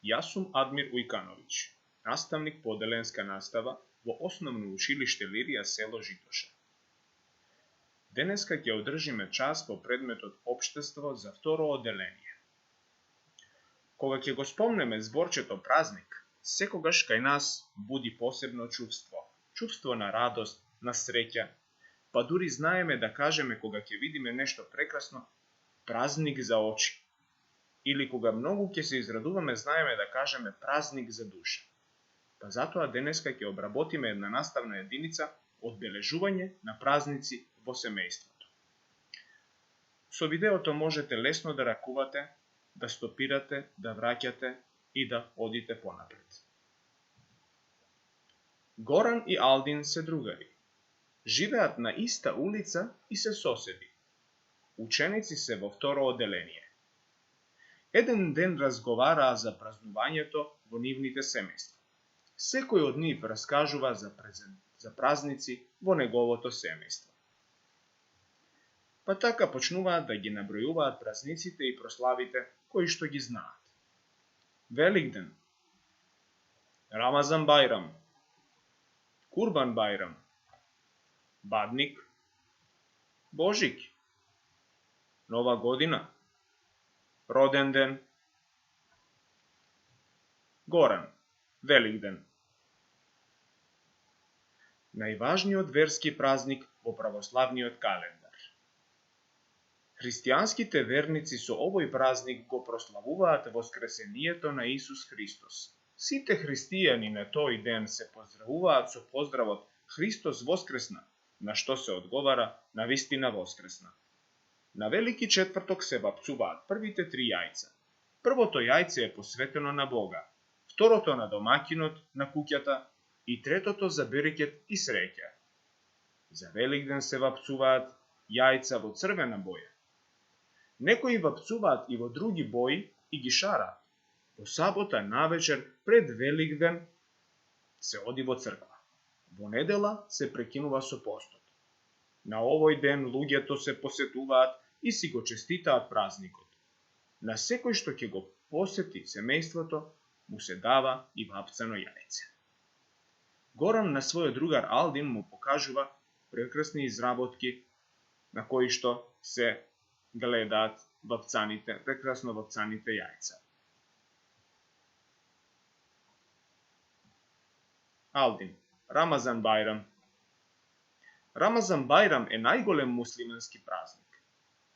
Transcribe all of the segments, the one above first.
Јас сум Адмир Ујкановиќ, наставник по оделенска настава во Основно училиште Лирија село Житоша. Денеска ќе одржиме час по предметот Општество за второ оделение. Кога ќе го спомнеме зборчето празник, секогаш кај нас буди посебно чувство. Чувство на радост, на среќа, па дури знаеме да кажеме кога ќе видиме нешто прекрасно, празник за очи. Или кога многу ќе се израдуваме, знаеме да кажеме празник за душа. Па затоа денеска ќе обработиме една наставна единица одбележување на празници во семејството. Со видеото можете лесно да ракувате, да стопирате, да враќате и да одите понапред. Горан и Алдин се другари. Живеат на иста улица и се соседи. Ученици се во второ оделение. Еден ден разговараа за празнувањето во нивните семејства. Секој од нив раскажува за празници во неговото семејство. Па така почнуваат да ги набројуваат празниците и прославите кои што ги знаат. Великден, Рамазан Бајрам, Курбан Бајрам, Бадник, Божик, Нова година, Роден ден, Горан, Великден. Најважниот верски празник во православниот календар. Христијанските верници со овој празник го прославуваат воскресението на Исус Христос. Сите христијани на тој ден се поздравуваат со поздравот Христос воскресна, на што се одговара на вистина воскресна. На Велики четврток се бапцуваат првите 3 јајца. Првото јајце е посветено на Бога, второто на домаќинот на куќата и третото за берекет и среќа. За Великден се вапцуваат јајца во црвена боја. Некои вапцуваат и во други бои и ги шараат. Во сабота навечер пред Великден се оди во црква. Во недела се прекинува со постот. На овој ден луѓето се посетуваат и си го честитаат празникот. На секој што ќе го посети семејството, му се дава и вапцано јајце. Горан на својот другар Алдин му покажува прекрасни изработки на кои што се гледаат прекрасно вапцаните јајца. Алдин, Рамазан Бајрам. Рамазан Бајрам е најголем муслимански празник.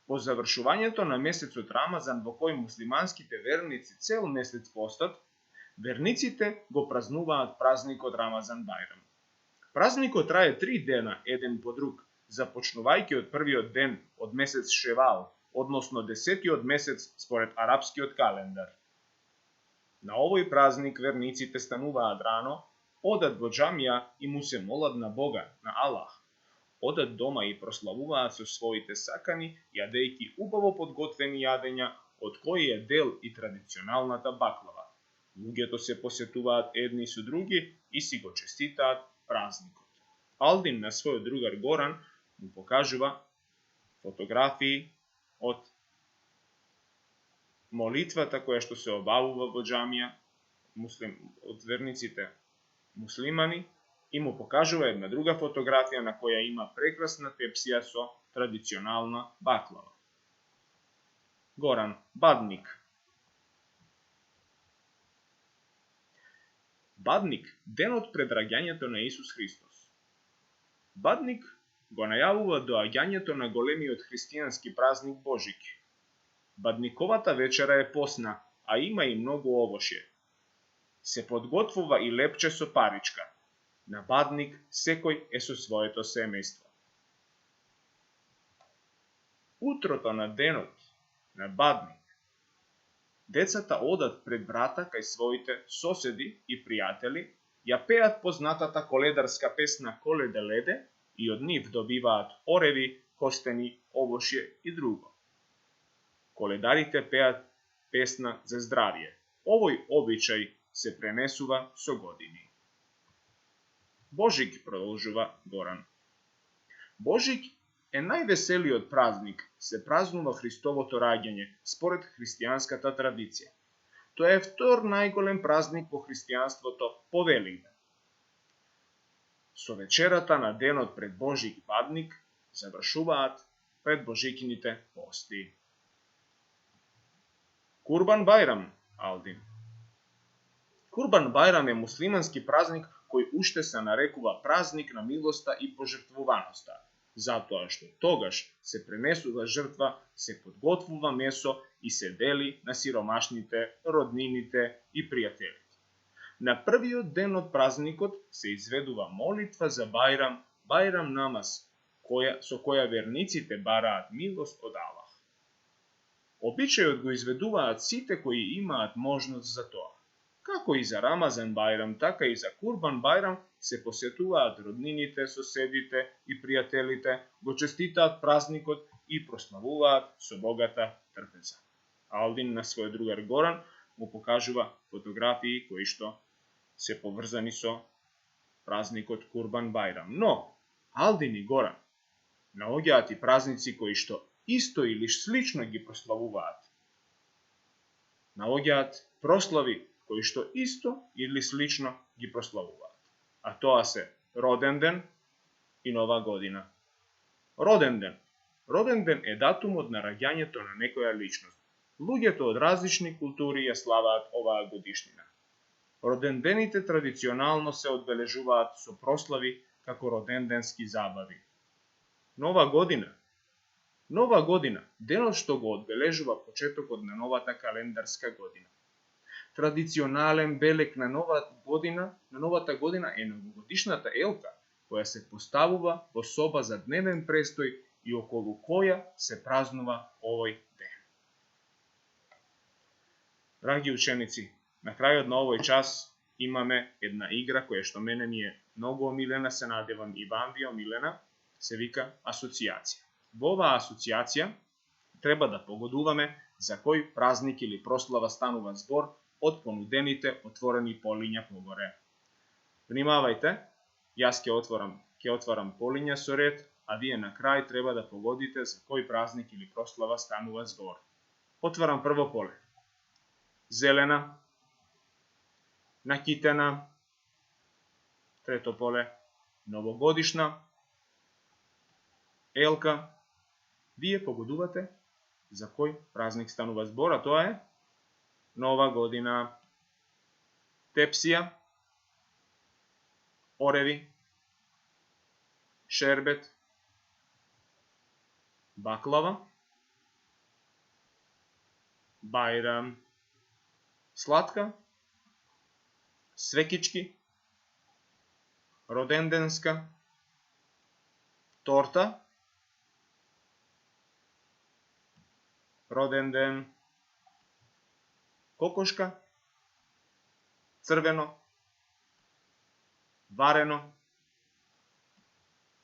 По завршувањето на месецот Рамазан, во кој муслиманските верници цел месец постат, верниците го празнуваат празникот Рамазан Бајрам. Празникот трае 3 дена еден по друг, започнувајќи од првиот ден од месец Шевал, односно 10-тиот месец според арапскиот календар. На овој празник верниците стануваат рано, одат во џамија и му се молат на Бога, на Аллах. Одат дома и прославуваат со своите сакани, јадејќи убаво подготвени јадења, од кои е дел и традиционалната баклава. Луѓето се посетуваат едни со други и си го честитаат празникот. Алдин на својот другар Горан му покажува фотографии од молитвата која што се обавува во џамија од верниците муслимани и му покажува една друга фотографија на која има прекрасна тепсија со традиционална баклава. Горан, Бадник. Бадник, денот пред раѓањето на Исус Христос. Бадник го најавува доаѓањето на големиот христијански празник Божик. Бадниковата вечера е посна, а има и многу овошје. Се подготвува и лепче со паричка. На Бадник секој е со своето семејство. Утрото на денот на Бадник, децата одат пред врата кај своите соседи и пријатели, ја пеат познатата коледарска песна Коледе леде и од нив добиваат ореви, костени, овошје и друго. Коледарите пеат песна за здравје. Овој обичај се пренесува со години. Божик, продолжува Горан. Божик е највеселиот празник, се празнува Христовото раѓање според христијанската традиција. Тоа е втор најголем празник во христијанството по Великден. Со вечерата на денот пред Божјик бадник завршуваат пред Божикините пости. Курбан Бајрам, Алдин. Курбан Бајрам е муслимански празник кој уште се нарекува празник на милоста и пожртвуваноста, затоа што тогаш се пренесува жртва, се подготвува месо и се дели на сиромашните, роднините и пријателите. На првиот ден од празникот се изведува молитва за Бајрам, Бајрам намаз, со која верниците бараат милост од Аллах. Обичајот го изведуваат сите кои имаат можност за тоа. Како и за Рамазан Бајрам, така и за Курбан Бајрам се посетуваат роднините, соседите и пријателите, го честитаат празникот и прославуваат со богата трпеза. Алдин на својот другар Горан му покажува фотографии кои што се поврзани со празникот Курбан Бајрам. Но Алдин и Горан наоѓаат и празници кои што исто или слично ги прославуваат. Наоѓаат прослави кои што исто или слично ги прославуваат. А тоа се роден ден и нова година. Роден ден. Роден ден е датумот на раѓањето на некоја личност. Луѓето од различни култури ја славаат оваа годишнина. Родендените традиционално се одбележуваат со прослави како роденденски забави. Нова година. Нова година, денот што го одбележува почетокот на новата календарска година. Традиционален белег на новата година е новогодишната елка, која се поставува во соба за дневен престој и околу која се празнува овој ден. Драги ученици, на крајот на овој час имаме една игра која што мене ми е многу омилена, се надевам и вам ви омилена, се вика асоцијација. Во оваа асоцијација треба да погодуваме за кој празник или прослава станува збор од понудените отворени полиња погоре. Внимавајте, јас ќе отварам полиња со ред, а вие на крај треба да погодите за кој празник или прослава станува збор. Отварам прво поле. Зелена, накитена, трето поле, новогодишна, елка. Вие погодувате за кој празник станува збор, а тоа е нова година. Тепсија, ореви, шербет, баклава, Бајрам, сладка, свекички, роденденска, торта, роден ден, кокошка, црвено, варено,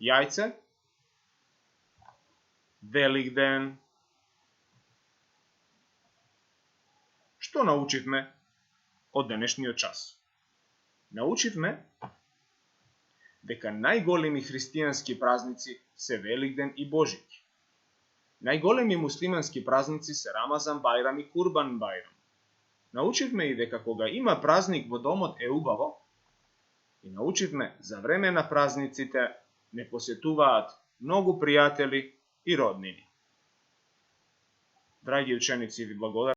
јајце, Великден. Што научивме од денешниот час? Научивме дека најголеми христијански празници се Великден и Божик. Најголеми муслимански празници се Рамазан Бајрам и Курбан Бајрам. Научивме и дека кога има празник во домот е убаво, и научивме за време на празниците не посетуваат многу пријатели и роднини. Драги ученици, ви благодарам.